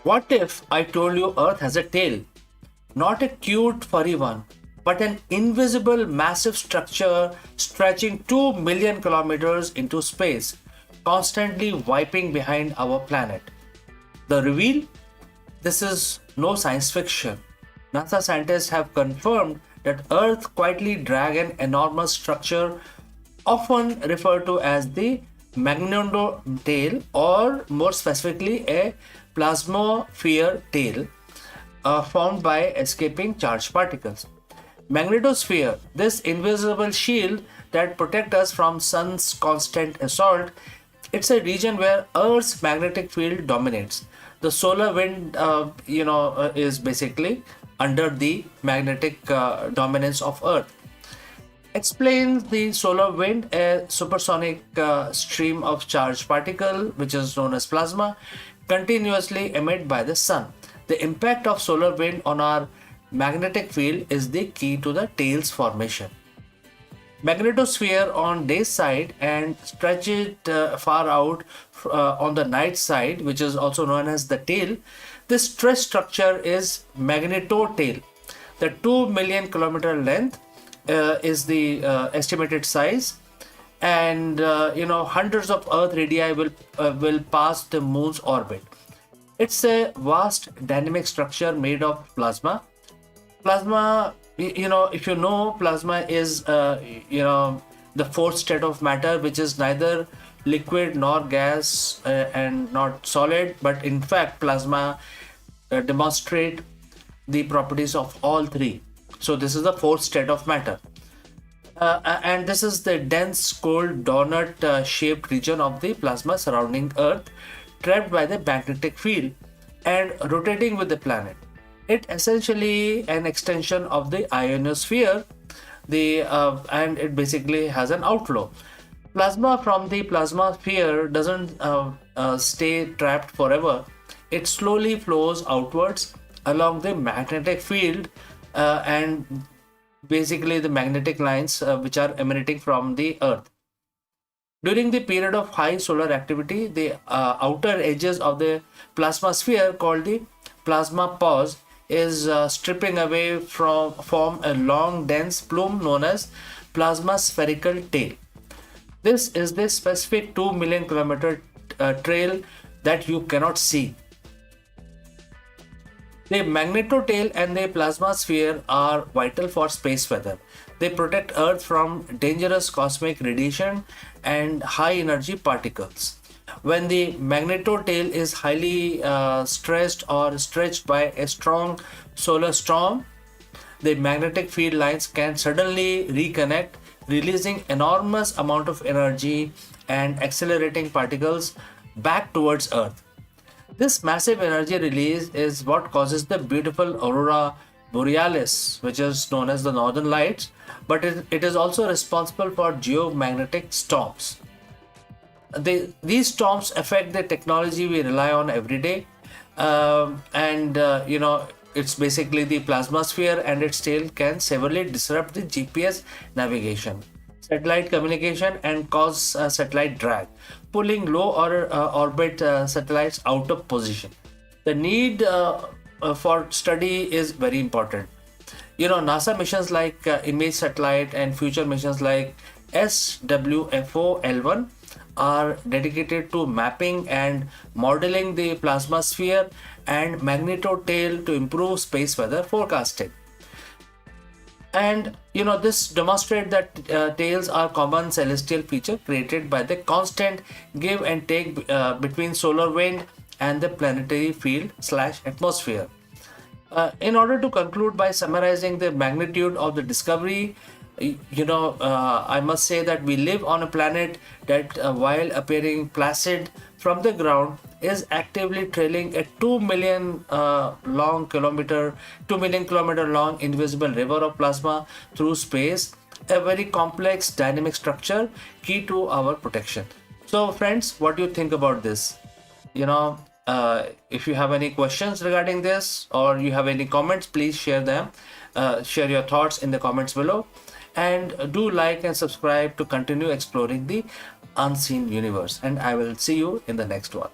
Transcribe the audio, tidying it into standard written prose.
What if I told you Earth has a tail? Not a cute furry one, but an invisible massive structure stretching 2 million kilometers into space, constantly wiping behind our planet. The reveal? This is no science fiction. NASA scientists have confirmed that Earth quietly drags an enormous structure, often referred to as the magneto tail, or more specifically, a plasmasphere tail, formed by escaping charged particles. Magnetosphere, this invisible shield that protects us from sun's constant assault, it's a region where Earth's magnetic field dominates. The solar wind, is basically under the magnetic dominance of Earth. Explains the solar wind, a supersonic stream of charged particle, which is known as plasma, continuously emitted by the sun. The impact of solar wind on our magnetic field is the key to the tail's formation. Magnetosphere on day side and stretch it far out on the night side, which is also known as the tail. This stretch structure is magneto tail. The 2 million kilometer length is the estimated size, and hundreds of Earth radii will pass the moon's orbit. It's a vast dynamic structure made of plasma. Plasma, if you know, plasma is the fourth state of matter, which is neither liquid nor gas and not solid, but in fact plasma demonstrate the properties of all three. So this is the fourth state of matter. And this is the dense, cold, donut shaped region of the plasma surrounding Earth, trapped by the magnetic field and rotating with the planet. It essentially an extension of the ionosphere, and it basically has an outflow. Plasma from the plasmasphere doesn't stay trapped forever. It slowly flows outwards along the magnetic field and basically the magnetic lines which are emanating from the Earth. During the period of high solar activity, the outer edges of the plasmasphere, called the plasma pause, is stripping away from form a long dense plume known as plasma spherical tail. This is the specific 2 million kilometer trail that you cannot see. The magnetotail and the plasmasphere are vital for space weather. They protect Earth from dangerous cosmic radiation and high energy particles. When the magnetotail is highly stressed or stretched by a strong solar storm, the magnetic field lines can suddenly reconnect, releasing enormous amount of energy and accelerating particles back towards Earth. This massive energy release is what causes the beautiful aurora borealis, which is known as the northern lights, but it is also responsible for geomagnetic storms. These storms affect the technology we rely on every day, and it's basically the plasmasphere and its tail can severely disrupt the GPS navigation, satellite communication, and cause satellite drag, pulling low orbit satellites out of position. The need for study is very important. NASA missions like Image Satellite and future missions like SWFO-L1 are dedicated to mapping and modeling the plasmasphere and magnetotail to improve space weather forecasting. And this demonstrates that tails are common celestial feature created by the constant give and take between solar wind and the planetary field / atmosphere. In order to conclude by summarizing the magnitude of the discovery, I must say that we live on a planet that, while appearing placid from the ground, is actively trailing a 2 million kilometer long invisible river of plasma through space, a very complex dynamic structure key to our protection. So, friends, what do you think about this? If you have any questions regarding this or you have any comments, please share them. Share your thoughts in the comments below. And do like and subscribe to continue exploring the unseen universe. And I will see you in the next one.